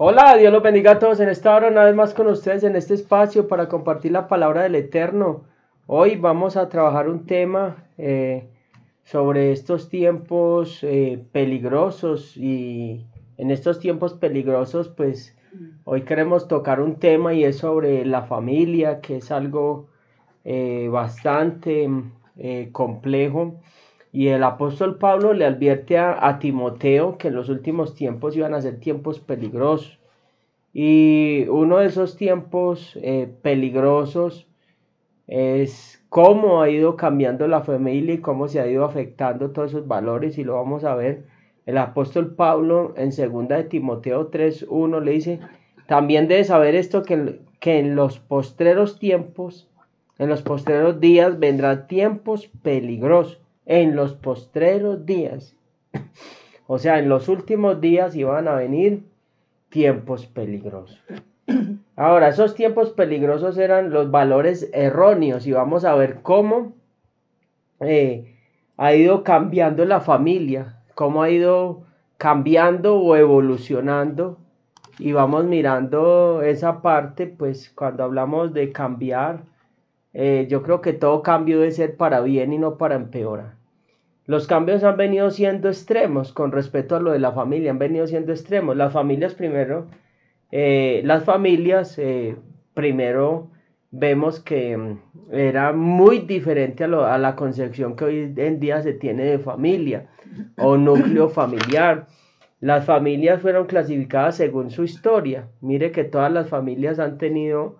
Hola, Dios los bendiga a todos en esta hora, una vez más con ustedes en este espacio para compartir la palabra del Eterno. Hoy vamos a trabajar un tema sobre estos tiempos peligrosos, y en estos tiempos peligrosos pues hoy queremos tocar un tema y es sobre la familia, que es algo bastante complejo. Y el apóstol Pablo le advierte a Timoteo que en los últimos tiempos iban a ser tiempos peligrosos. Y uno de esos tiempos peligrosos es cómo ha ido cambiando la familia y cómo se ha ido afectando todos esos valores, y lo vamos a ver. El apóstol Pablo en 2 de Timoteo 3:1 le dice: también debes saber esto, que en los postreros tiempos, en los postreros días vendrán tiempos peligrosos. En los postreros días, o sea, en los últimos días iban a venir tiempos peligrosos. Ahora, esos tiempos peligrosos eran los valores erróneos, y vamos a ver cómo ha ido cambiando la familia, cómo ha ido cambiando o evolucionando, y vamos mirando esa parte. Pues cuando hablamos de cambiar, yo creo que todo cambio debe ser para bien y no para empeorar. Los cambios han venido siendo extremos con respecto a lo de la familia, han venido siendo extremos. Las familias primero, primero vemos que era muy diferente a la concepción que hoy en día se tiene de familia o núcleo familiar. Las familias fueron clasificadas según su historia. Mire que todas las familias han tenido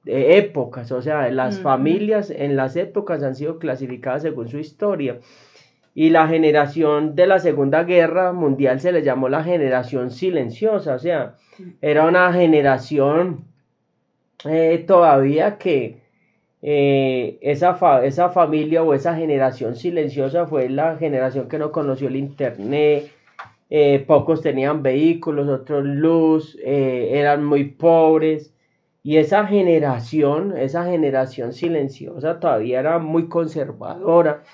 épocas, o sea, las familias en las épocas han sido clasificadas según su historia. Y la generación de la Segunda Guerra Mundial se le llamó la generación silenciosa, o sea, era una generación todavía que esa familia o esa generación silenciosa fue la generación que no conoció el internet. Pocos tenían vehículos, otros luz, eran muy pobres. Y esa generación silenciosa todavía era muy conservadora.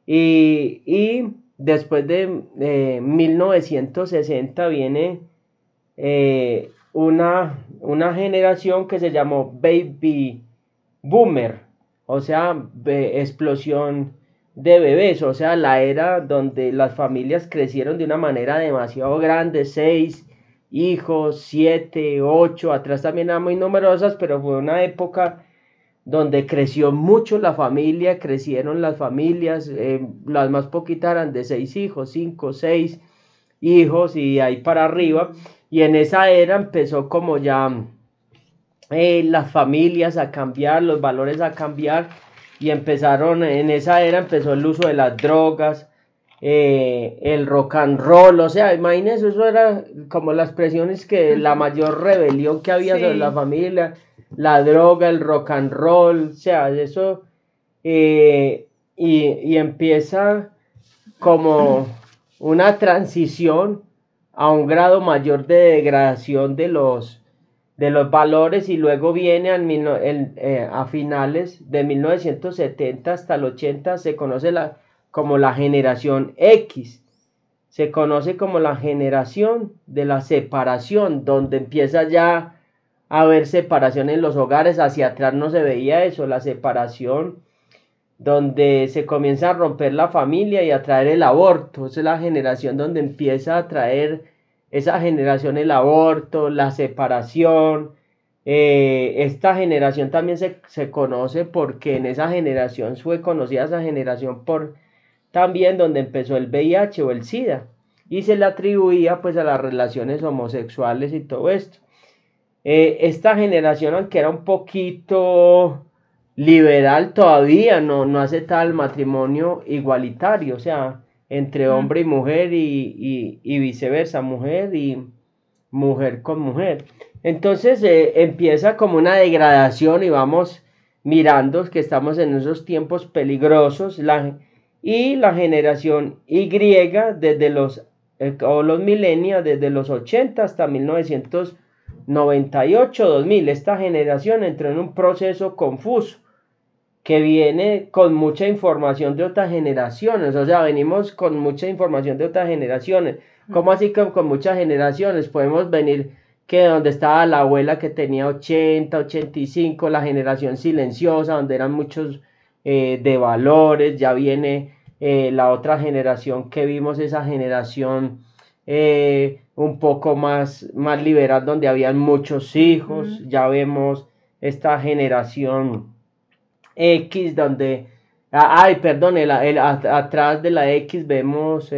Y después de 1960 viene una generación que se llamó Baby Boomer, o sea, explosión de bebés, o sea, la era donde las familias crecieron de una manera demasiado grande, 6 hijos, 7, 8, atrás también eran muy numerosas, pero fue una época donde creció mucho la familia, crecieron las familias. Las más poquitas eran de 6 hijos, 5, 6 hijos y ahí para arriba. Y en esa era empezó como ya las familias a cambiar, los valores a cambiar, y en esa era empezó el uso de las drogas, el rock and roll. O sea, imagínense, eso era como las presiones, que la mayor rebelión que había sobre la familia, la droga, el rock and roll, o sea, eso, y empieza como una transición a un grado mayor de degradación de los valores, y luego viene a finales de 1970 hasta el 80 se conoce como la generación X. Se conoce como la generación de la separación, donde empieza ya a haber separación en los hogares. Hacia atrás no se veía eso, la separación, donde se comienza a romper la familia y a traer el aborto. Esa es la generación donde empieza a traer esa generación el aborto, la separación. Esta generación también se conoce porque en esa generación fue conocida esa generación por también donde empezó el VIH o el SIDA, y se le atribuía pues a las relaciones homosexuales y todo esto. Esta generación, aunque era un poquito liberal, todavía no aceptaba el matrimonio igualitario, o sea, entre hombre y mujer, y viceversa, mujer y mujer con mujer. Entonces empieza como una degradación, y vamos mirando que estamos en esos tiempos peligrosos. Y la generación Y, desde los millennials, desde los 80 hasta 1998, 2000, esta generación entró en un proceso confuso, que viene con mucha información de otras generaciones, o sea, venimos con mucha información de otras generaciones. ¿Cómo así que con muchas generaciones? Podemos venir que donde estaba la abuela que tenía 80, 85, la generación silenciosa, donde eran muchos de valores, ya viene la otra generación que vimos, esa generación un poco más liberal, donde habían muchos hijos, ya vemos esta generación X, donde, ay, perdón, atrás de la X vemos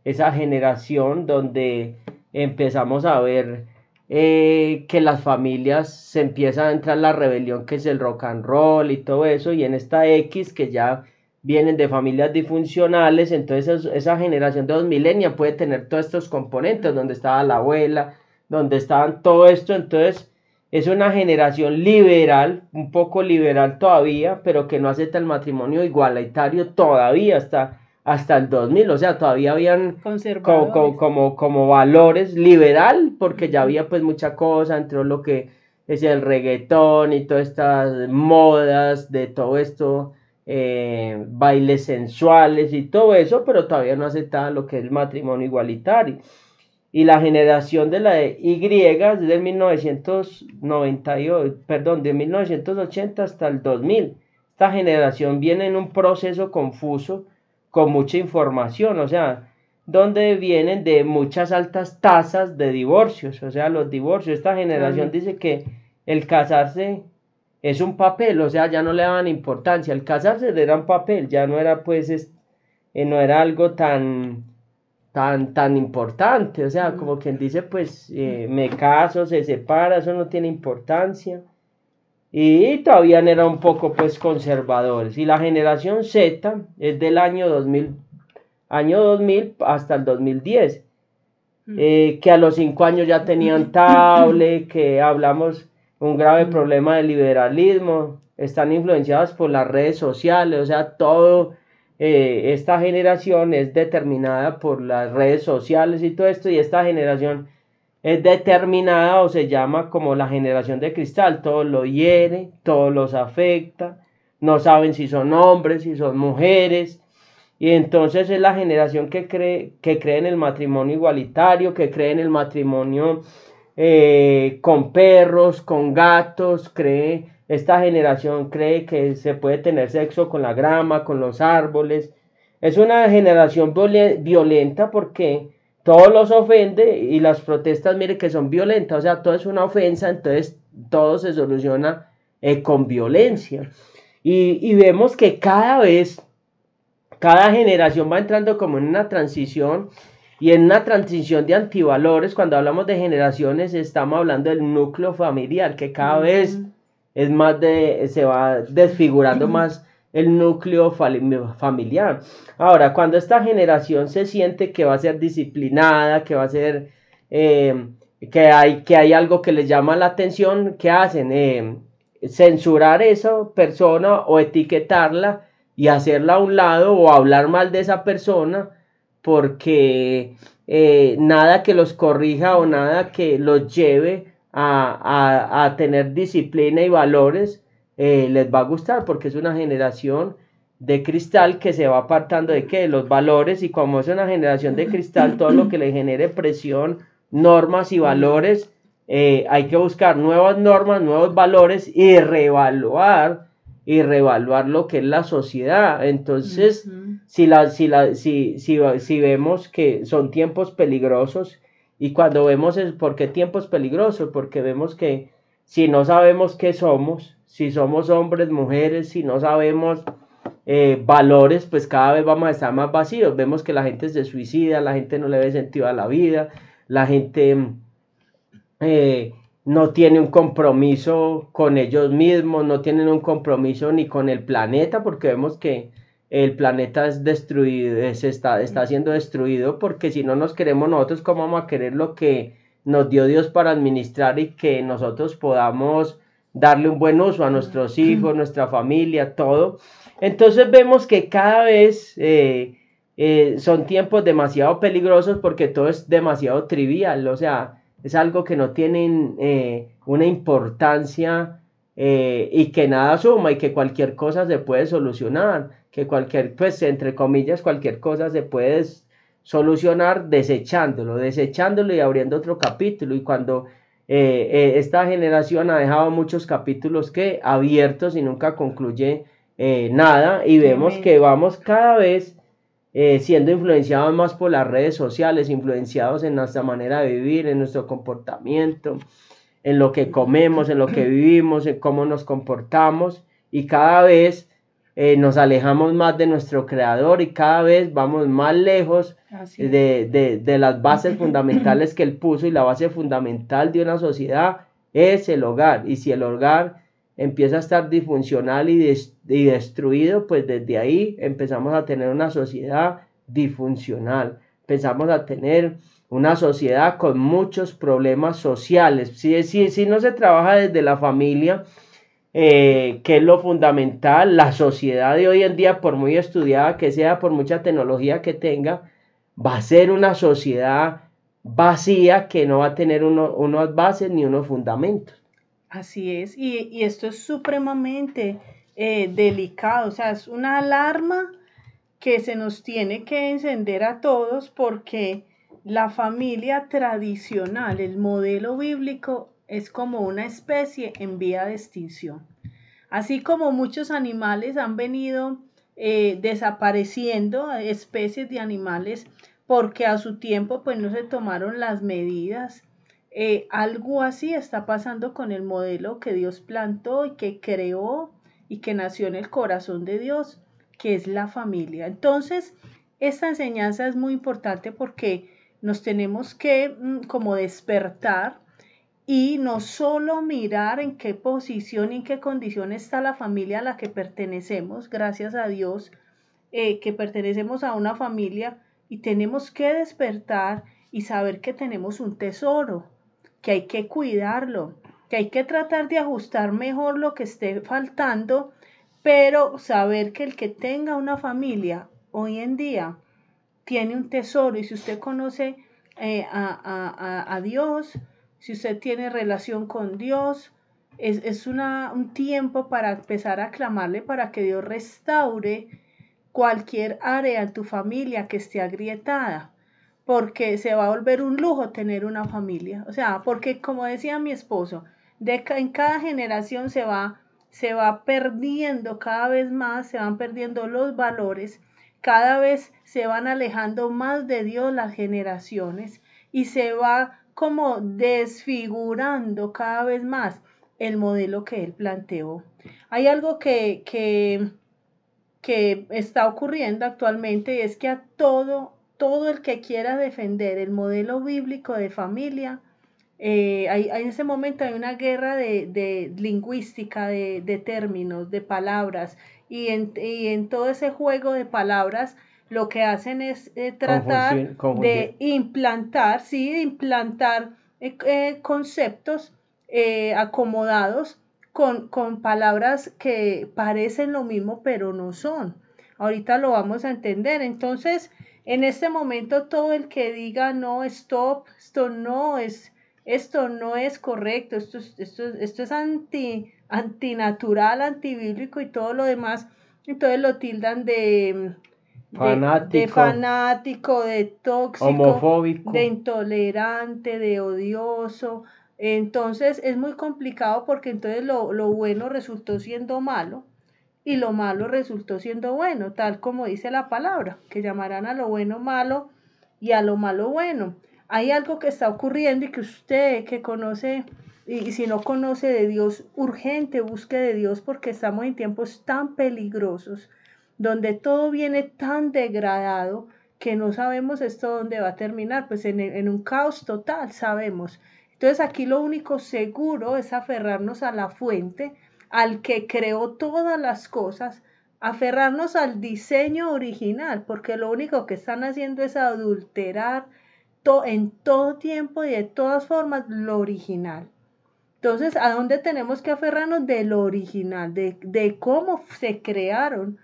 esa generación donde empezamos a ver que las familias se empieza a entrar la rebelión, que es el rock and roll y todo eso, y en esta X que ya vienen de familias disfuncionales, entonces esa generación de los millennials puede tener todos estos componentes, donde estaba la abuela, donde estaban todo esto, entonces es una generación liberal, un poco liberal todavía, pero que no acepta el matrimonio igualitario todavía hasta el 2000, o sea, todavía habían como valores liberal, porque ya había pues mucha cosa, entre lo que es el reggaetón y todas estas modas de todo esto, bailes sensuales y todo eso, pero todavía no aceptaba lo que es el matrimonio igualitario. Y la generación de la Y es del 1998, perdón, de 1980 hasta el 2000. Esta generación viene en un proceso confuso, con mucha información, o sea, donde vienen de muchas altas tasas de divorcios, o sea, los divorcios. Esta generación dice que el casarse es un papel, o sea, ya no le daban importancia. El casarse era un papel, ya no era pues, no era algo tan importante, o sea, como quien dice, pues me caso, se separa, eso no tiene importancia. Y todavía eran un poco pues conservadores. Y la generación Z es del año 2000 hasta el 2010, que a los 5 años ya tenían tablet, que hablamos un grave problema de liberalismo, están influenciados por las redes sociales, o sea, todo esta generación es determinada por las redes sociales y todo esto, y esta generación es determinada o se llama como la generación de cristal, todo lo hiere, todo los afecta, no saben si son hombres, si son mujeres, y entonces es la generación que cree en el matrimonio igualitario, que cree en el matrimonio con perros, con gatos, esta generación cree que se puede tener sexo con la grama, con los árboles. Es una generación violenta porque todo los ofende y las protestas, mire que son violentas, o sea, todo es una ofensa, entonces todo se soluciona con violencia. Y vemos que cada generación va entrando como en una transición, y en una transición de antivalores. Cuando hablamos de generaciones estamos hablando del núcleo familiar, que cada vez es más se va desfigurando más el núcleo familiar. Ahora, cuando esta generación se siente que va a ser disciplinada, que va a ser, que hay algo que les llama la atención, ¿qué hacen? Censurar esa persona o etiquetarla y hacerla a un lado o hablar mal de esa persona, porque nada que los corrija o nada que los lleve a tener disciplina y valores les va a gustar, porque es una generación de cristal que se va apartando de los valores, y como es una generación de cristal, todo lo que le genere presión, normas y valores, hay que buscar nuevas normas, nuevos valores y reevaluar lo que es la sociedad. Entonces, si vemos que son tiempos peligrosos, y cuando vemos ¿por qué tiempos peligrosos? Porque vemos que si no sabemos qué somos, si somos hombres, mujeres, si no sabemos valores, pues cada vez vamos a estar más vacíos. Vemos que la gente se suicida, la gente no le ve sentido a la vida, la gente no tiene un compromiso con ellos mismos, no tienen un compromiso ni con el planeta, porque vemos que el planeta es destruido, está siendo destruido, porque si no nos queremos nosotros, ¿cómo vamos a querer lo que nos dio Dios para administrar y que nosotros podamos darle un buen uso a nuestros hijos, nuestra familia, todo? Entonces vemos que cada vez son tiempos demasiado peligrosos, porque todo es demasiado trivial, o sea, es algo que no tiene una importancia y que nada suma y que cualquier cosa se puede solucionar, que cualquier, pues entre comillas, cualquier cosa se puede solucionar desechándolo y abriendo otro capítulo. Y cuando esta generación ha dejado muchos capítulos que abiertos y nunca concluye nada, y vemos que vamos cada vez siendo influenciados más por las redes sociales, influenciados en nuestra manera de vivir, en nuestro comportamiento, en lo que comemos, en lo que vivimos, en cómo nos comportamos, y cada vez nos alejamos más de nuestro creador y cada vez vamos más lejos de las bases fundamentales que él puso. Y la base fundamental de una sociedad es el hogar, y si el hogar empieza a estar disfuncional y destruido, pues desde ahí empezamos a tener una sociedad disfuncional, empezamos a tener una sociedad con muchos problemas sociales. Si no se trabaja desde la familia, que es lo fundamental, la sociedad de hoy en día, por muy estudiada que sea, por mucha tecnología que tenga, va a ser una sociedad vacía que no va a tener unas bases ni unos fundamentos. Así es, y esto es supremamente delicado, o sea, es una alarma que se nos tiene que encender a todos, porque la familia tradicional, el modelo bíblico, es como una especie en vía de extinción. Así como muchos animales han venido desapareciendo, especies de animales, porque a su tiempo pues no se tomaron las medidas. Algo así está pasando con el modelo que Dios plantó y que creó y que nació en el corazón de Dios, que es la familia. Entonces, esta enseñanza es muy importante porque nos tenemos que como despertar y no solo mirar en qué posición y en qué condición está la familia a la que pertenecemos, gracias a Dios, que pertenecemos a una familia, y tenemos que despertar y saber que tenemos un tesoro, que hay que cuidarlo, que hay que tratar de ajustar mejor lo que esté faltando, pero saber que el que tenga una familia hoy en día tiene un tesoro. Y si usted conoce a Dios, si usted tiene relación con Dios, es un tiempo para empezar a clamarle para que Dios restaure cualquier área en tu familia que esté agrietada, porque se va a volver un lujo tener una familia. O sea, porque como decía mi esposo, en cada generación se va perdiendo cada vez más, se van perdiendo los valores, cada vez se van alejando más de Dios las generaciones, y se va como desfigurando cada vez más el modelo que él planteó. Hay algo que está ocurriendo actualmente, y es que a todo el que quiera defender el modelo bíblico de familia, en ese momento hay una guerra de lingüística, de términos, de palabras, y en todo ese juego de palabras lo que hacen es tratar de implantar, sí, de implantar conceptos acomodados con palabras que parecen lo mismo, pero no son. Ahorita lo vamos a entender. Entonces, en este momento, todo el que diga no, stop, esto no es correcto, esto es antinatural, antibíblico y todo lo demás, entonces lo tildan de fanático, de tóxico, homofóbico, de intolerante, de odioso. Entonces es muy complicado, porque entonces lo bueno resultó siendo malo y lo malo resultó siendo bueno, tal como dice la palabra, que llamarán a lo bueno malo y a lo malo bueno. Hay algo que está ocurriendo, y que usted que conoce, y si no conoce de Dios, urgente busque de Dios, porque estamos en tiempos tan peligrosos, donde todo viene tan degradado, que no sabemos esto dónde va a terminar, pues en un caos total, sabemos. Entonces aquí lo único seguro es aferrarnos a la fuente, al que creó todas las cosas, aferrarnos al diseño original, porque lo único que están haciendo es adulterar en todo tiempo y de todas formas lo original. Entonces, ¿a dónde tenemos que aferrarnos? De lo original, de cómo se crearon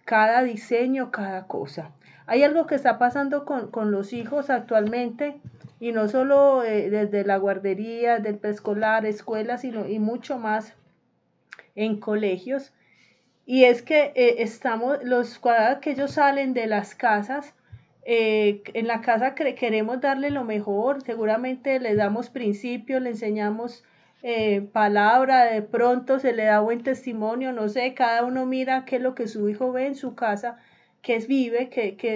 cada diseño, cada cosa. Hay algo que está pasando con los hijos actualmente, y no solo desde la guardería, del preescolar, escuela, sino y mucho más, en colegios, y es que cuando que ellos salen de las casas, en la casa queremos darle lo mejor, seguramente les damos principios, le enseñamos palabra, de pronto se le da buen testimonio, no sé, cada uno mira qué es lo que su hijo ve en su casa, qué vive,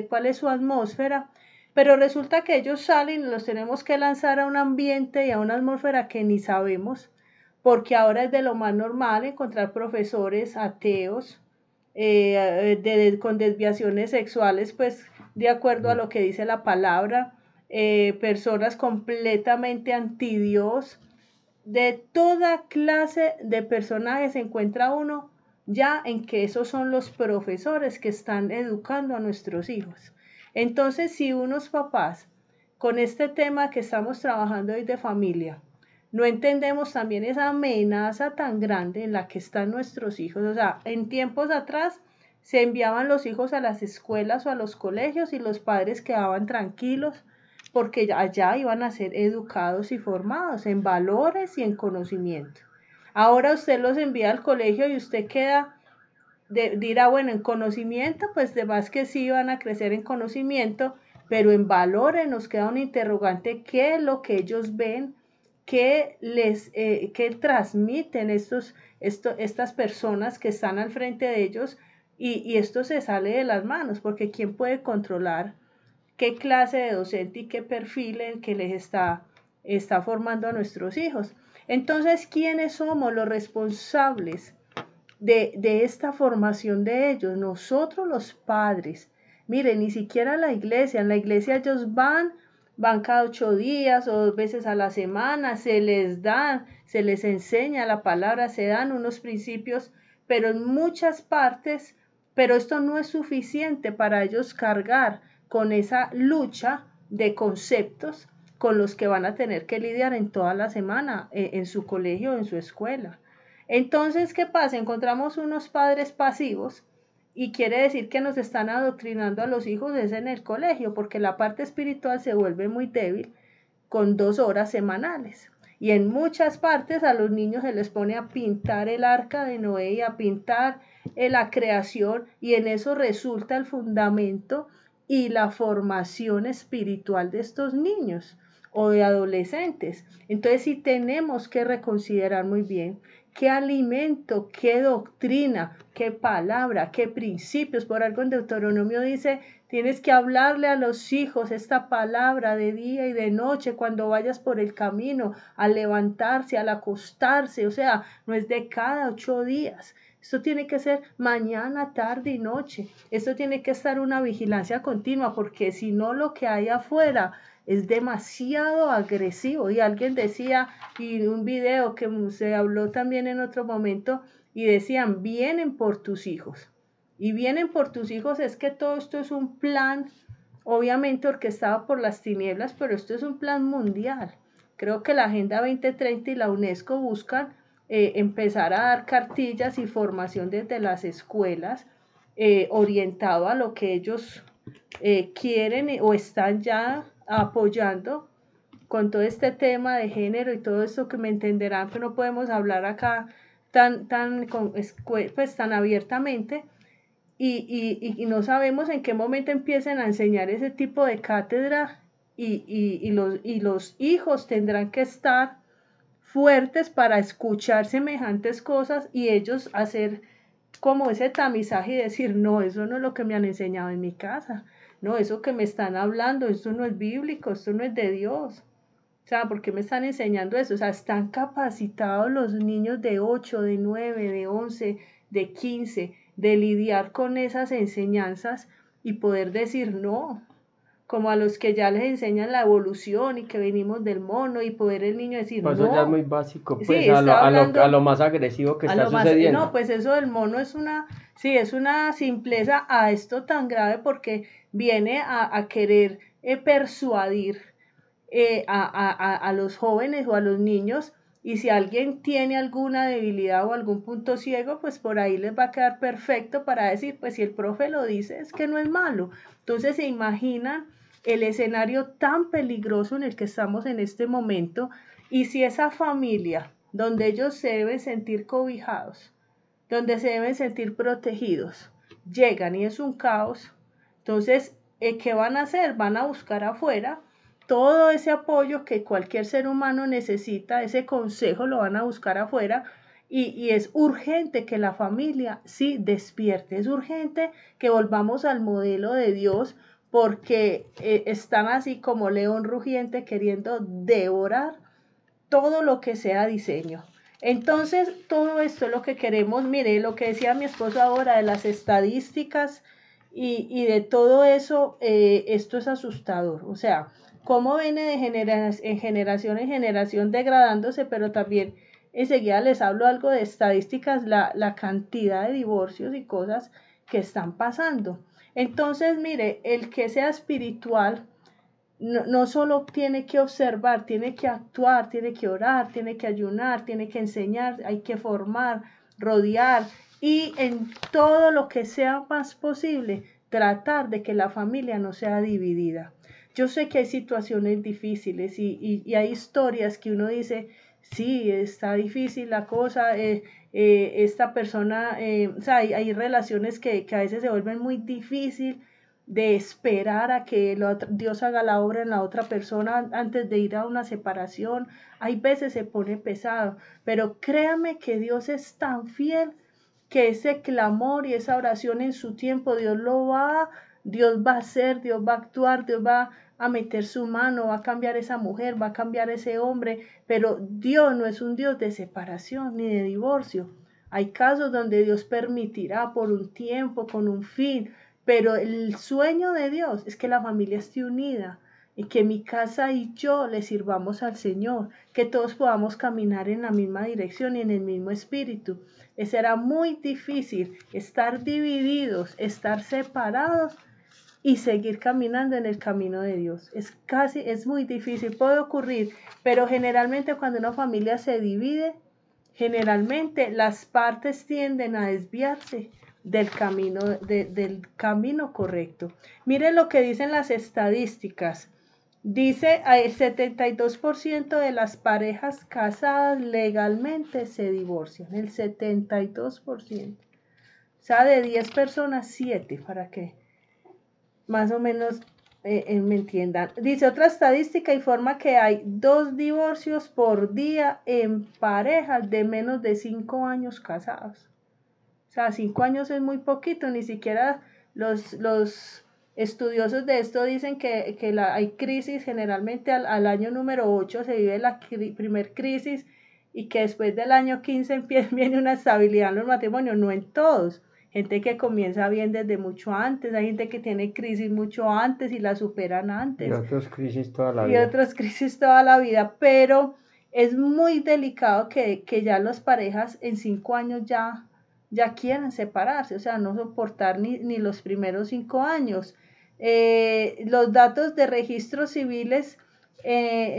cuál es su atmósfera, pero resulta que ellos salen y los tenemos que lanzar a un ambiente y a una atmósfera que ni sabemos, porque ahora es de lo más normal encontrar profesores ateos, con desviaciones sexuales, pues de acuerdo a lo que dice la palabra, personas completamente anti Dios, de toda clase de personajes se encuentra uno ya en que esos son los profesores que están educando a nuestros hijos. Entonces, si unos papás con este tema que estamos trabajando hoy de familia, no entendemos también esa amenaza tan grande en la que están nuestros hijos. O sea, en tiempos atrás se enviaban los hijos a las escuelas o a los colegios y los padres quedaban tranquilos porque allá iban a ser educados y formados en valores y en conocimiento. Ahora usted los envía al colegio y usted dirá, bueno, en conocimiento, pues de más que sí van a crecer en conocimiento, pero en valores nos queda un interrogante, ¿qué es lo que ellos ven? ¿Qué transmiten estas personas que están al frente de ellos? Y esto se sale de las manos, porque ¿quién puede controlar qué clase de docente y qué perfil el que les está formando a nuestros hijos? Entonces, ¿quiénes somos los responsables de esta formación de ellos? Nosotros los padres. Miren, ni siquiera en la iglesia ellos van cada 8 días o 2 veces a la semana, se les enseña la palabra, se dan unos principios, pero en muchas partes, pero esto no es suficiente para ellos cargar con esa lucha de conceptos con los que van a tener que lidiar en toda la semana, en su colegio, en su escuela. Entonces, ¿qué pasa? Encontramos unos padres pasivos y quiere decir que nos están adoctrinando a los hijos es en el colegio, porque la parte espiritual se vuelve muy débil con 2 horas semanales. Y en muchas partes a los niños se les pone a pintar el arca de Noé y a pintar la creación, y en eso resulta el fundamento y la formación espiritual de estos niños o de adolescentes. Entonces sí tenemos que reconsiderar muy bien qué alimento, qué doctrina, qué palabra, qué principios. Por algo en Deuteronomio dice, tienes que hablarle a los hijos esta palabra de día y de noche cuando vayas por el camino, al levantarse, al acostarse. O sea, no es de cada 8 días. Esto tiene que ser mañana, tarde y noche. Esto tiene que estar una vigilancia continua, porque si no, lo que hay afuera es demasiado agresivo. Y alguien decía, y un video que se habló también en otro momento, y decían, vienen por tus hijos. Y vienen por tus hijos, es que todo esto es un plan, obviamente orquestado por las tinieblas, pero esto es un plan mundial. Creo que la Agenda 2030 y la UNESCO buscan empezar a dar cartillas y formación desde las escuelas, orientado a lo que ellos quieren o están ya apoyando con todo este tema de género y todo esto, que me entenderán que no podemos hablar acá pues, tan abiertamente, y no sabemos en qué momento empiecen a enseñar ese tipo de cátedra, y los hijos tendrán que estar fuertes para escuchar semejantes cosas y ellos hacer como ese tamizaje y decir, no, eso no es lo que me han enseñado en mi casa, no, eso que me están hablando, esto no es bíblico, esto no es de Dios. O sea, ¿por qué me están enseñando eso? O sea, están capacitados los niños de 8, de 9, de 11, de 15, de lidiar con esas enseñanzas y poder decir no, como a los que ya les enseñan la evolución y que venimos del mono, y poder el niño decir Pues eso ya es no. muy básico, Sí, pues está a hablando lo más agresivo que a está lo más, no, sucediendo. pues eso del mono es una simpleza a esto tan grave, porque viene a querer persuadir a los jóvenes o a los niños, y si alguien tiene alguna debilidad o algún punto ciego, pues por ahí les va a quedar perfecto para decir, pues si el profe lo dice, es que no es malo. Entonces se imaginan el escenario tan peligroso en el que estamos en este momento, y si esa familia donde ellos se deben sentir cobijados donde se deben sentir protegidos. Llegan y es un caos. Entonces, ¿qué van a hacer? Van a buscar afuera todo ese apoyo que cualquier ser humano necesita, ese consejo lo van a buscar afuera. Y es urgente que la familia sí despierte, es urgente que volvamos al modelo de Dios, porque están así como león rugiente queriendo devorar todo lo que sea diseño. Entonces, todo esto es lo que queremos. Mire, lo que decía mi esposo ahora de las estadísticas y de todo eso, esto es asustador. O sea, cómo viene de generación en generación degradándose, pero también enseguida les hablo algo de estadísticas, la cantidad de divorcios y cosas que están pasando. Entonces, mire, el que sea espiritual no solo tiene que observar, tiene que actuar, tiene que orar, tiene que ayunar, tiene que enseñar, hay que formar, rodear y en todo lo que sea más posible, tratar de que la familia no sea dividida. Yo sé que hay situaciones difíciles y hay historias que uno dice, sí, está difícil la cosa, esta persona, o sea, hay relaciones que a veces se vuelven muy difíciles de esperar a que Dios haga la obra en la otra persona antes de ir a una separación. Hay veces se pone pesado, pero créame que Dios es tan fiel que ese clamor y esa oración en su tiempo, Dios va a hacer, Dios va a actuar, Dios va a meter su mano, va a cambiar esa mujer, va a cambiar ese hombre, pero Dios no es un Dios de separación ni de divorcio. Hay casos donde Dios permitirá por un tiempo, con un fin, pero el sueño de Dios es que la familia esté unida y que mi casa y yo le sirvamos al Señor, que todos podamos caminar en la misma dirección y en el mismo espíritu. Será muy difícil estar divididos, estar separados y seguir caminando en el camino de Dios. Es muy difícil, puede ocurrir, pero generalmente cuando una familia se divide, generalmente las partes tienden a desviarse del camino correcto. Miren lo que dicen las estadísticas. Dice el 72% de las parejas casadas legalmente se divorcian. El 72%. O sea, de 10 personas, 7, para que más o menos me entiendan. Dice otra estadística, informa que hay 2 divorcios por día en parejas de menos de 5 años casados. O sea, 5 años es muy poquito, ni siquiera los estudiosos de esto dicen que hay crisis, generalmente al año número 8 se vive la primer crisis y que después del año 15 viene una estabilidad en los matrimonios, no en todos. Gente que comienza bien desde mucho antes, hay gente que tiene crisis mucho antes y la superan antes. Y otros crisis toda la Y vida. otras crisis toda la vida, pero es muy delicado que ya las parejas en 5 años ya quieren separarse, o sea, no soportar ni los primeros 5 años. Los datos de registros civiles,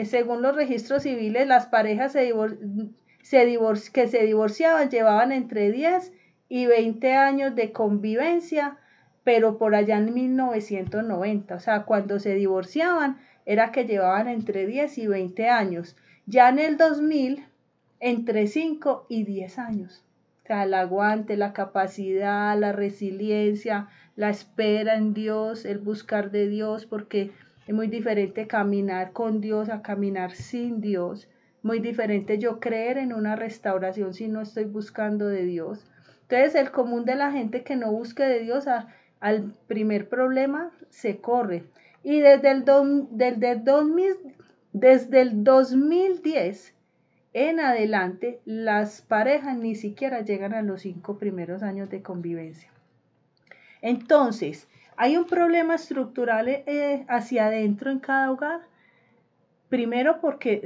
según los registros civiles, las parejas que se divorciaban llevaban entre 10 y 20 años de convivencia, pero por allá en 1990, o sea, cuando se divorciaban era que llevaban entre 10 y 20 años. Ya en el 2000, entre 5 y 10 años. O sea, el aguante, la capacidad, la resiliencia, la espera en Dios, el buscar de Dios, porque es muy diferente caminar con Dios a caminar sin Dios. Muy diferente yo creer en una restauración si no estoy buscando de Dios. Entonces, el común de la gente que no busque de Dios al primer problema se corre. Y desde el 2010 en adelante, las parejas ni siquiera llegan a los 5 primeros años de convivencia. Entonces, ¿hay un problema estructural hacia adentro en cada hogar? Primero porque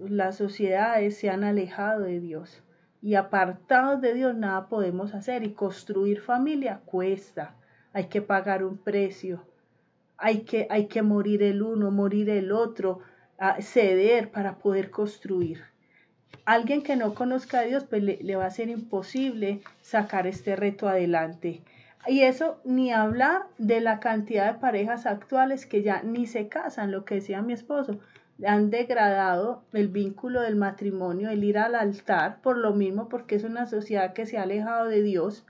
las sociedades se han alejado de Dios y apartados de Dios nada podemos hacer y construir familia cuesta, hay que pagar un precio, hay que morir el uno, morir el otro, ceder para poder construir. Alguien que no conozca a Dios, pues le va a ser imposible sacar este reto adelante. Y eso ni hablar de la cantidad de parejas actuales que ya ni se casan, lo que decía mi esposo. han degradado el vínculo del matrimonio, el ir al altar, por lo mismo, porque es una sociedad que se ha alejado de Dios,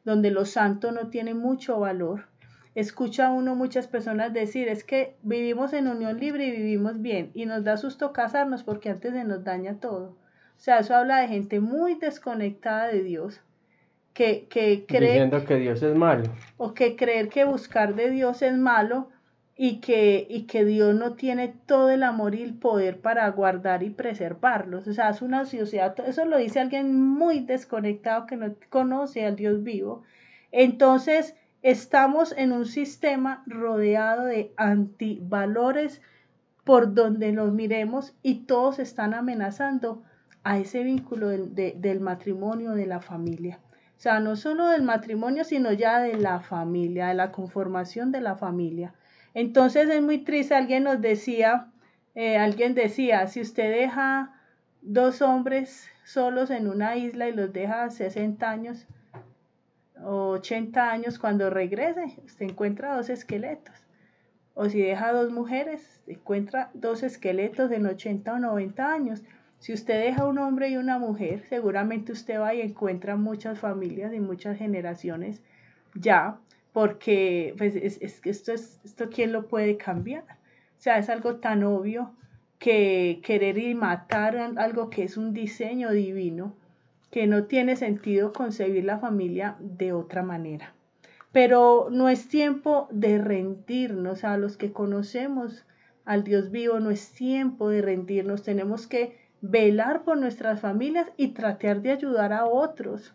donde lo santo no tiene mucho valor. Escucha uno muchas personas decir, es que vivimos en unión libre y vivimos bien, y nos da susto casarnos porque antes se nos daña todo. O sea, eso habla de gente muy desconectada de Dios, que cree Diciendo que Dios es malo. o que creer que buscar de Dios es malo y que Dios no tiene todo el amor y el poder para guardar y preservarlos. O sea, es una sociedad, eso lo dice alguien muy desconectado que no conoce al Dios vivo. Entonces, estamos en un sistema rodeado de antivalores por donde nos miremos y todos están amenazando a ese vínculo del matrimonio, de la familia. O sea, no solo del matrimonio, sino ya de la familia, de la conformación de la familia. Entonces es muy triste, alguien decía, si usted deja dos hombres solos en una isla y los deja 60 años o 80 años, cuando regrese, usted encuentra dos esqueletos. O si deja dos mujeres, encuentra dos esqueletos en 80 o 90 años. Si usted deja un hombre y una mujer, seguramente usted va y encuentra muchas familias y muchas generaciones ya, porque pues, es que esto ¿quién lo puede cambiar? O sea, es algo tan obvio que querer y matar algo que es un diseño divino, que no tiene sentido concebir la familia de otra manera. Pero no es tiempo de rendirnos a los que conocemos al Dios vivo, no es tiempo de rendirnos, tenemos que velar por nuestras familias y tratar de ayudar a otros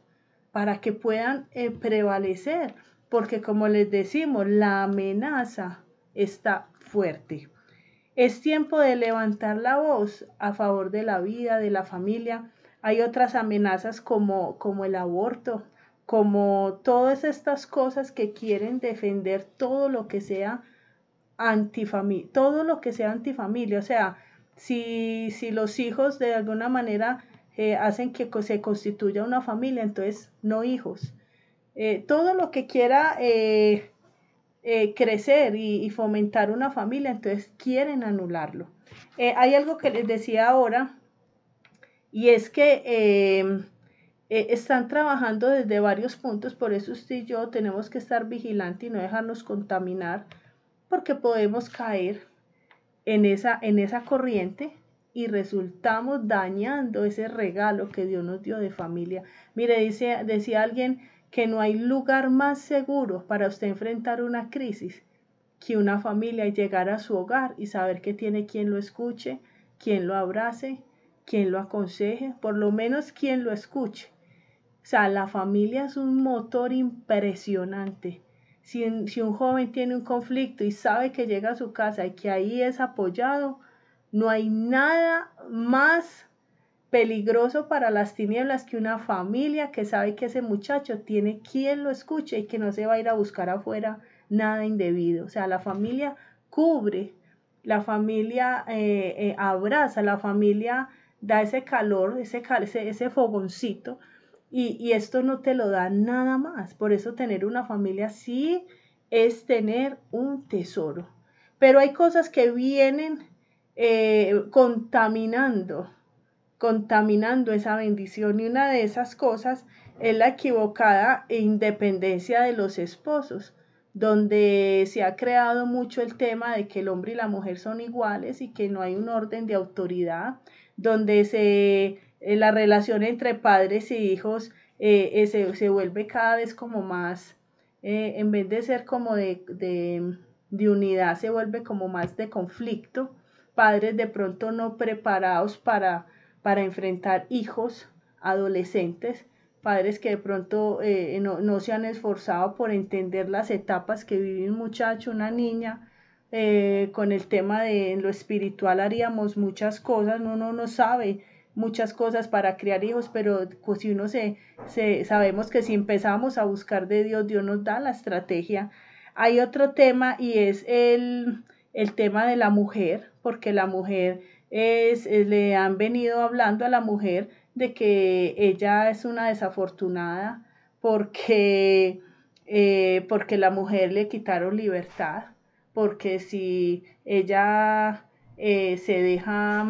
para que puedan prevalecer, porque como les decimos, la amenaza está fuerte. Es tiempo de levantar la voz a favor de la vida, de la familia. Hay otras amenazas como el aborto, como todas estas cosas que quieren defender todo lo que sea antifamilia, todo lo que sea antifamilia. O sea, si los hijos de alguna manera hacen que se constituya una familia, entonces no hijos. Todo lo que quiera crecer y fomentar una familia, entonces quieren anularlo. Hay algo que les decía ahora, y es que están trabajando desde varios puntos, por eso usted y yo tenemos que estar vigilantes y no dejarnos contaminar, porque podemos caer en esa corriente y resultamos dañando ese regalo que Dios nos dio de familia. Mire, decía alguien que no hay lugar más seguro para usted enfrentar una crisis que una familia y llegar a su hogar y saber que tiene quien lo escuche, quien lo abrace, quien lo aconseje, por lo menos quien lo escuche. O sea, la familia es un motor impresionante. Si un joven tiene un conflicto y sabe que llega a su casa y que ahí es apoyado, no hay nada más peligroso para las tinieblas que una familia que sabe que ese muchacho tiene quien lo escuche y que no se va a ir a buscar afuera nada indebido. O sea, la familia cubre, la familia abraza, la familia da ese calor, ese fogoncito y esto no te lo da nada más. Por eso tener una familia sí es tener un tesoro. Pero hay cosas que vienen contaminando esa bendición y una de esas cosas es la equivocada independencia de los esposos, donde se ha creado mucho el tema de que el hombre y la mujer son iguales y que no hay un orden de autoridad, donde la relación entre padres y hijos se vuelve cada vez como más, en vez de ser como de unidad, se vuelve como más de conflicto, padres de pronto no preparados para enfrentar hijos, adolescentes, padres que de pronto no se han esforzado por entender las etapas que vive un muchacho, una niña, con el tema de en lo espiritual haríamos muchas cosas, uno no sabe muchas cosas para criar hijos, pero pues si uno sabemos que si empezamos a buscar de Dios, Dios nos da la estrategia. Hay otro tema y es el tema de la mujer, porque la mujer le han venido hablando a la mujer de que ella es una desafortunada porque la mujer le quitaron libertad, porque si ella se deja,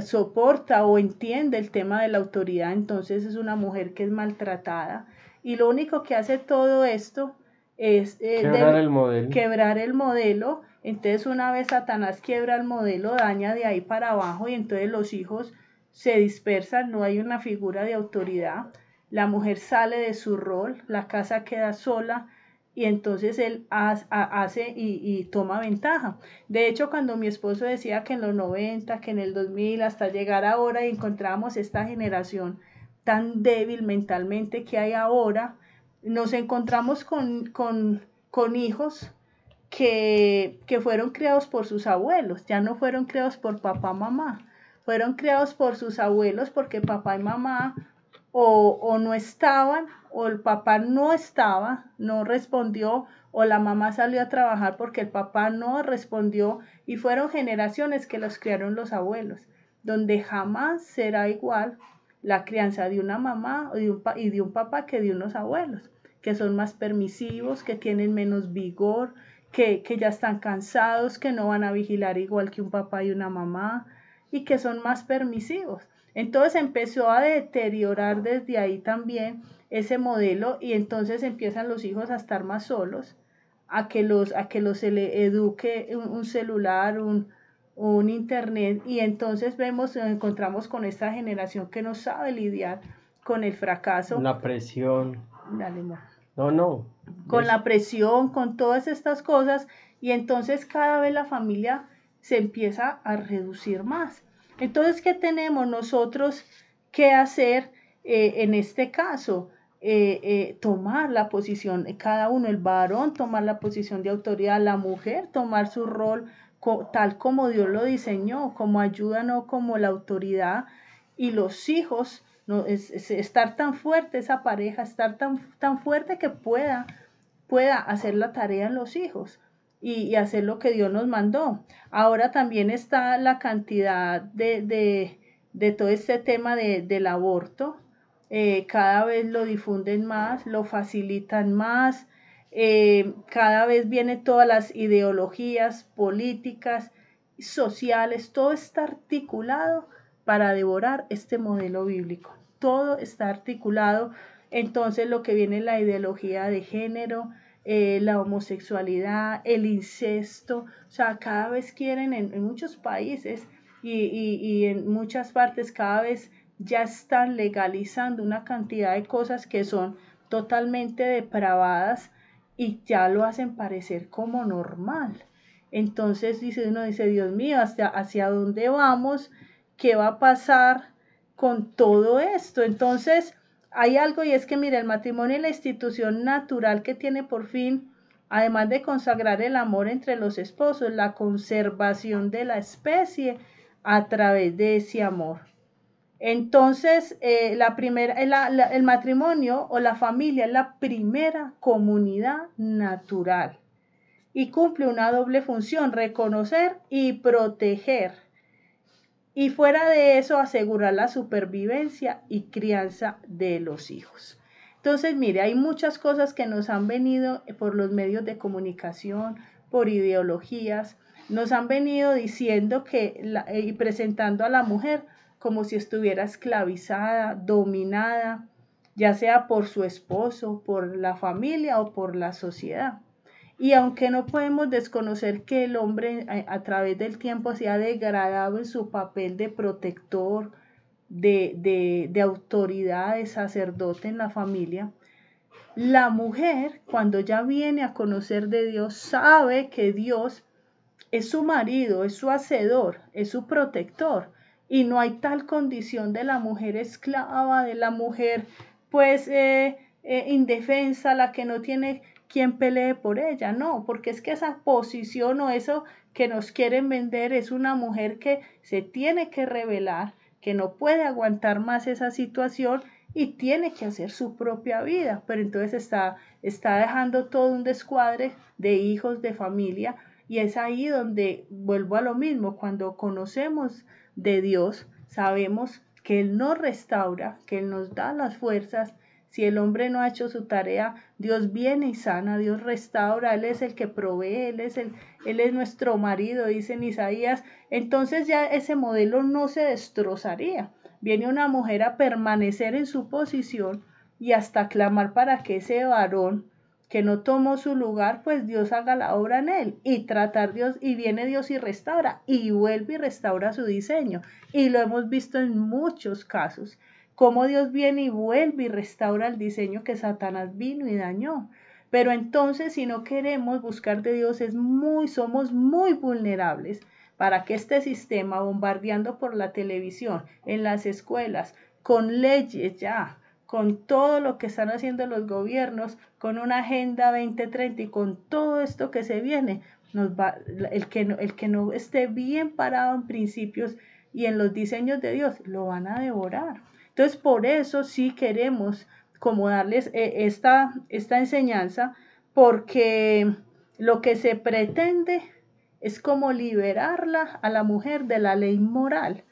soporta o entiende el tema de la autoridad, entonces es una mujer que es maltratada. Y lo único que hace todo esto es quebrar el modelo. Entonces una vez Satanás quiebra el modelo, daña de ahí para abajo y entonces los hijos se dispersan, no hay una figura de autoridad, la mujer sale de su rol, la casa queda sola y entonces él hace y toma ventaja. De hecho, cuando mi esposo decía que en los 90, que en el 2000, hasta llegar ahora y encontramos esta generación tan débil mentalmente que hay ahora, nos encontramos con hijos que fueron criados por sus abuelos, ya no fueron criados por papá, mamá, fueron criados por sus abuelos porque papá y mamá o no estaban, o el papá no estaba, no respondió, o la mamá salió a trabajar porque el papá no respondió, y fueron generaciones que los criaron los abuelos, donde jamás será igual la crianza de una mamá y de un papá que de unos abuelos, que son más permisivos, que tienen menos vigor, que ya están cansados, que no van a vigilar igual que un papá y una mamá, y que son más permisivos. Entonces empezó a deteriorar desde ahí también ese modelo y entonces empiezan los hijos a estar más solos, a que se le eduque un celular, un internet, y entonces nos encontramos con esta generación que no sabe lidiar con el fracaso. La presión. Dale, amor. No. Con la presión, con todas estas cosas, y entonces cada vez la familia se empieza a reducir más. Entonces, ¿qué tenemos nosotros que hacer en este caso? Tomar la posición, cada uno, el varón tomar la posición de autoridad, la mujer tomar su rol tal como Dios lo diseñó, como ayuda, no como la autoridad, y los hijos, no, es estar tan fuerte esa pareja, estar tan fuerte que pueda hacer la tarea en los hijos y hacer lo que Dios nos mandó. Ahora también está la cantidad de todo este tema del aborto. Cada vez lo difunden más, lo facilitan más, cada vez vienen todas las ideologías políticas, sociales, todo está articulado para devorar este modelo bíblico. Todo está articulado. Entonces lo que viene es la ideología de género, la homosexualidad, el incesto, o sea, cada vez quieren en muchos países y en muchas partes cada vez ya están legalizando una cantidad de cosas que son totalmente depravadas y ya lo hacen parecer como normal. Entonces uno dice, Dios mío, ¿hacia dónde vamos? ¿Qué va a pasar con todo esto? Entonces, hay algo y es que, mira, el matrimonio es la institución natural que tiene por fin, además de consagrar el amor entre los esposos, la conservación de la especie a través de ese amor. Entonces, el matrimonio o la familia es la primera comunidad natural y cumple una doble función, reconocer y proteger. Y fuera de eso, asegurar la supervivencia y crianza de los hijos. Entonces, mire, hay muchas cosas que nos han venido por los medios de comunicación, por ideologías, nos han venido diciendo y presentando a la mujer como si estuviera esclavizada, dominada, ya sea por su esposo, por la familia o por la sociedad. Y aunque no podemos desconocer que el hombre a través del tiempo se ha degradado en su papel de protector, de autoridad, de sacerdote en la familia, la mujer, cuando ya viene a conocer de Dios, sabe que Dios es su marido, es su hacedor, es su protector. Y no hay tal condición de la mujer esclava, de la mujer pues indefensa, la que no tiene quien pelee por ella. No, porque es que esa posición o eso que nos quieren vender es una mujer que se tiene que rebelar, que no puede aguantar más esa situación y tiene que hacer su propia vida. Pero entonces está dejando todo un descuadre de hijos, de familia. Y es ahí donde vuelvo a lo mismo, cuando conocemos de Dios, sabemos que Él nos restaura, que Él nos da las fuerzas, Si el hombre no ha hecho su tarea, Dios viene y sana, Dios restaura, Él es el que provee, Él es nuestro marido, dice en Isaías. Entonces ya ese modelo no se destrozaría. Viene una mujer a permanecer en su posición y hasta clamar para que ese varón que no tomó su lugar, pues Dios haga la obra en él y tratar Dios, y viene Dios y restaura y vuelve y restaura su diseño. Y lo hemos visto en muchos casos, cómo Dios viene y vuelve y restaura el diseño que Satanás vino y dañó. Pero entonces, si no queremos buscar de Dios, somos muy vulnerables para que este sistema, bombardeando por la televisión, en las escuelas, con leyes ya, con todo lo que están haciendo los gobiernos, con una Agenda 2030 y con todo esto que se viene, el que no esté bien parado en principios y en los diseños de Dios, lo van a devorar. Entonces, por eso sí queremos como darles esta enseñanza, porque lo que se pretende es como liberarla a la mujer de la ley moral,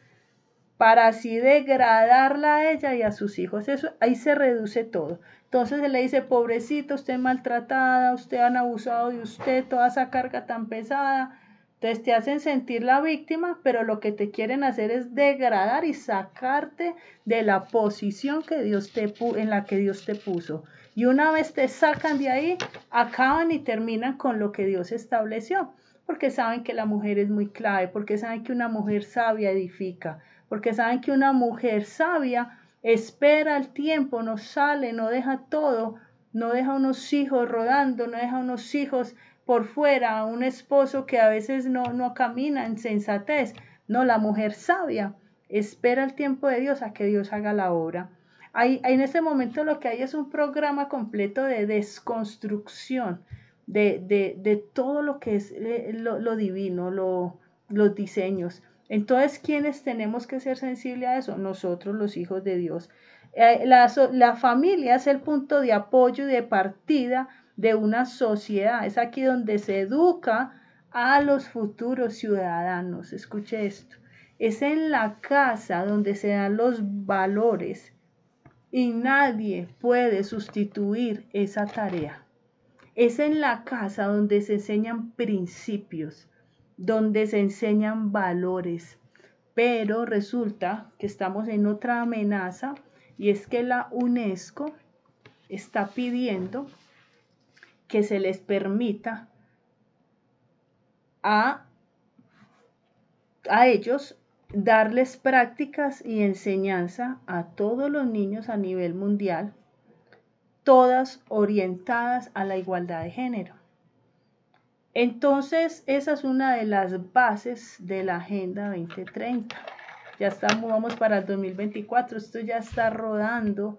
para así degradarla a ella y a sus hijos. Eso, ahí se reduce todo. Entonces se le dice, pobrecita, usted maltratada, usted han abusado de usted, toda esa carga tan pesada. Entonces te hacen sentir la víctima, pero lo que te quieren hacer es degradar y sacarte de la posición que en la que Dios te puso. Y una vez te sacan de ahí, acaban y terminan con lo que Dios estableció. Porque saben que la mujer es muy clave, porque saben que una mujer sabia edifica, porque saben que una mujer sabia espera el tiempo, no sale, no deja todo, no deja unos hijos rodando, no deja unos hijos por fuera, un esposo que a veces no camina en sensatez. No, la mujer sabia espera el tiempo de Dios a que Dios haga la obra. En este momento lo que hay es un programa completo de desconstrucción de todo lo que es lo divino, los diseños. Entonces, ¿quiénes tenemos que ser sensibles a eso? Nosotros, los hijos de Dios. La familia es el punto de apoyo y de partida de una sociedad. Es aquí donde se educa a los futuros ciudadanos. Escuche esto. Es en la casa donde se dan los valores y nadie puede sustituir esa tarea. Es en la casa donde se enseñan principios, donde se enseñan valores. Pero resulta que estamos en otra amenaza, y es que la UNESCO está pidiendo que se les permita a ellos darles prácticas y enseñanza a todos los niños a nivel mundial, todas orientadas a la igualdad de género. Entonces, esa es una de las bases de la Agenda 2030. Ya vamos para el 2024, esto ya está rodando,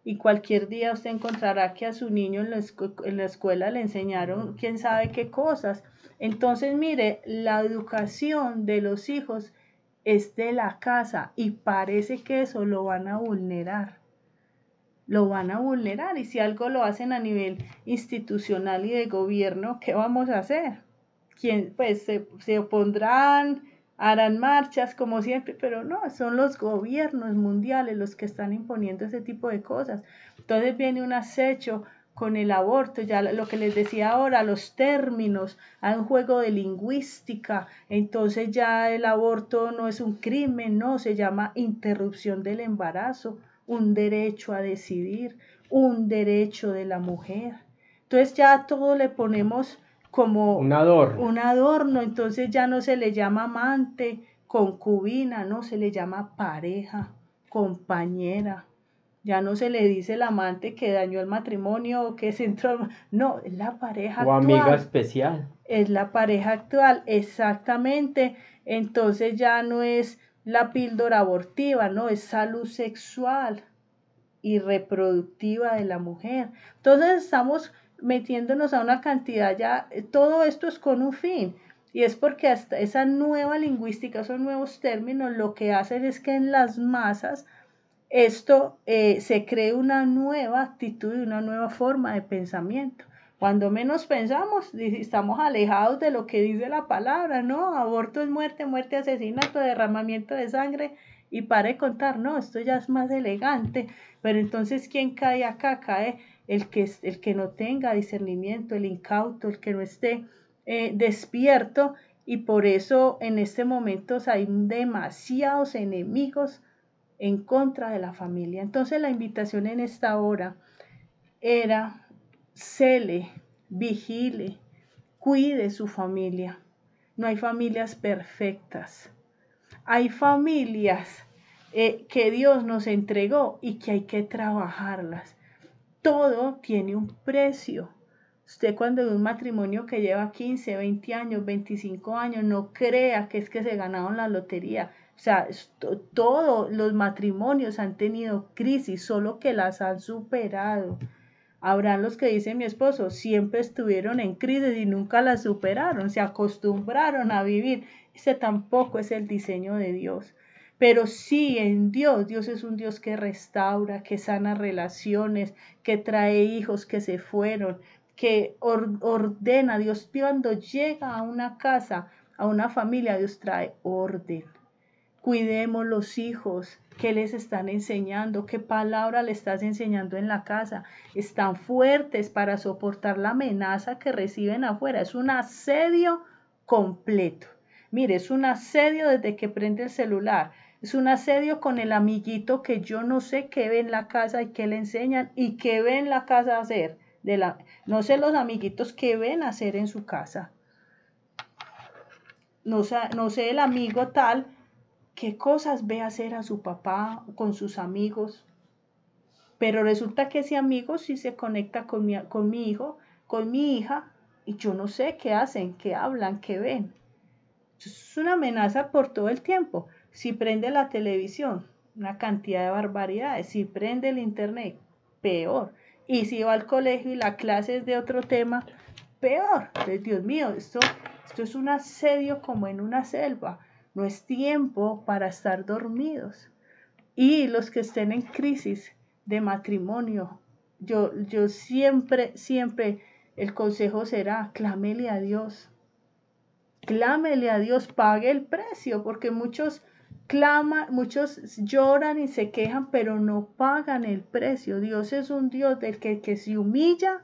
y cualquier día usted encontrará que a su niño en la escuela le enseñaron quién sabe qué cosas. Entonces, mire, la educación de los hijos es de la casa y parece que eso lo van a vulnerar. Lo van a vulnerar, y si algo lo hacen a nivel institucional y de gobierno, ¿qué vamos a hacer? Pues se opondrán, harán marchas como siempre, pero no, son los gobiernos mundiales los que están imponiendo ese tipo de cosas. Entonces viene un acecho con el aborto, ya lo que les decía ahora, los términos, hay un juego de lingüística, entonces ya el aborto no es un crimen, no, se llama interrupción del embarazo, un derecho a decidir, un derecho de la mujer. Entonces ya todo le ponemos como un adorno. Entonces ya no se le llama amante, concubina, no, se le llama pareja, compañera. Ya no se le dice el amante que dañó el matrimonio o que se entró, no, es la pareja o actual. amiga especial. Es la pareja actual, exactamente. Entonces ya no es la píldora abortiva, no, es salud sexual y reproductiva de la mujer. Entonces estamos metiéndonos a una cantidad ya, todo esto es con un fin, y es porque hasta esa nueva lingüística, esos nuevos términos, lo que hacen es que en las masas esto se cree una nueva actitud y una nueva forma de pensamiento. Cuando menos pensamos, estamos alejados de lo que dice la palabra, ¿no? Aborto es muerte, muerte, asesinato, derramamiento de sangre, y pare de contar, no, esto ya es más elegante, pero entonces ¿quién cae acá? Cae el que no tenga discernimiento, el incauto, el que no esté despierto, y por eso en este momento hay demasiados enemigos en contra de la familia. Entonces la invitación en esta hora era: cele, vigile, cuide su familia. No hay familias perfectas. Hay familias que Dios nos entregó y que hay que trabajarlas. Todo tiene un precio. Usted, cuando ve un matrimonio que lleva 15, 20 años, 25 años, no crea que es que se ganaron la lotería. O sea, todos los matrimonios han tenido crisis, solo que las han superado. Habrán los que dicen: mi esposo, siempre estuvieron en crisis y nunca la superaron, se acostumbraron a vivir. Ese tampoco es el diseño de Dios. Pero sí, en Dios, Dios es un Dios que restaura, que sana relaciones, que trae hijos que se fueron, que ordena. Dios, cuando llega a una casa, a una familia, Dios trae orden. Cuidemos los hijos, qué les están enseñando, qué palabra le estás enseñando en la casa. Están fuertes para soportar la amenaza que reciben afuera. Es un asedio completo. Mire, es un asedio desde que prende el celular. Es un asedio con el amiguito que yo no sé qué ve en la casa y qué le enseñan y qué ve en la casa hacer. No sé los amiguitos que ven hacer en su casa. No sé el amigo tal qué cosas ve hacer a su papá con sus amigos, pero resulta que ese amigo sí se conecta con mi hijo, con mi hija, y yo no sé qué hacen, qué hablan, qué ven. Es una amenaza por todo el tiempo. Si prende la televisión, una cantidad de barbaridades. Si prende el internet, peor. Y si va al colegio y la clase es de otro tema, peor. Entonces, Dios mío, esto es un asedio como en una selva. No es tiempo para estar dormidos. Y los que estén en crisis de matrimonio, yo siempre, el consejo será: clámele a Dios. Clámele a Dios, pague el precio, porque muchos muchos lloran y se quejan, pero no pagan el precio. Dios es un Dios del que se humilla,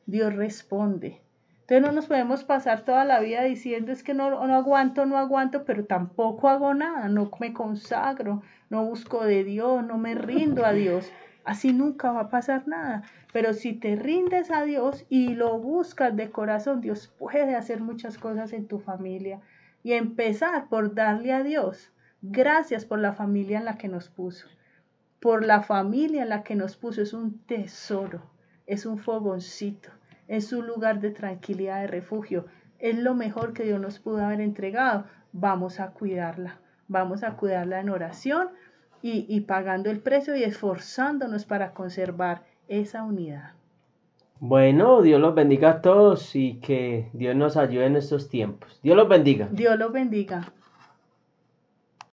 Dios responde. Entonces no nos podemos pasar toda la vida diciendo: es que no aguanto, pero tampoco hago nada, no me consagro, no busco de Dios, no me rindo a Dios. Así nunca va a pasar nada. Pero si te rindes a Dios y lo buscas de corazón, Dios puede hacer muchas cosas en tu familia. Y empezar por darle a Dios gracias por la familia en la que nos puso. Por la familia en la que nos puso. Es un tesoro, es un fogoncito, es un lugar de tranquilidad, de refugio. Es lo mejor que Dios nos pudo haber entregado. Vamos a cuidarla en oración y pagando el precio y esforzándonos para conservar esa unidad. Bueno, Dios los bendiga a todos y que Dios nos ayude en estos tiempos. Dios los bendiga. Dios los bendiga.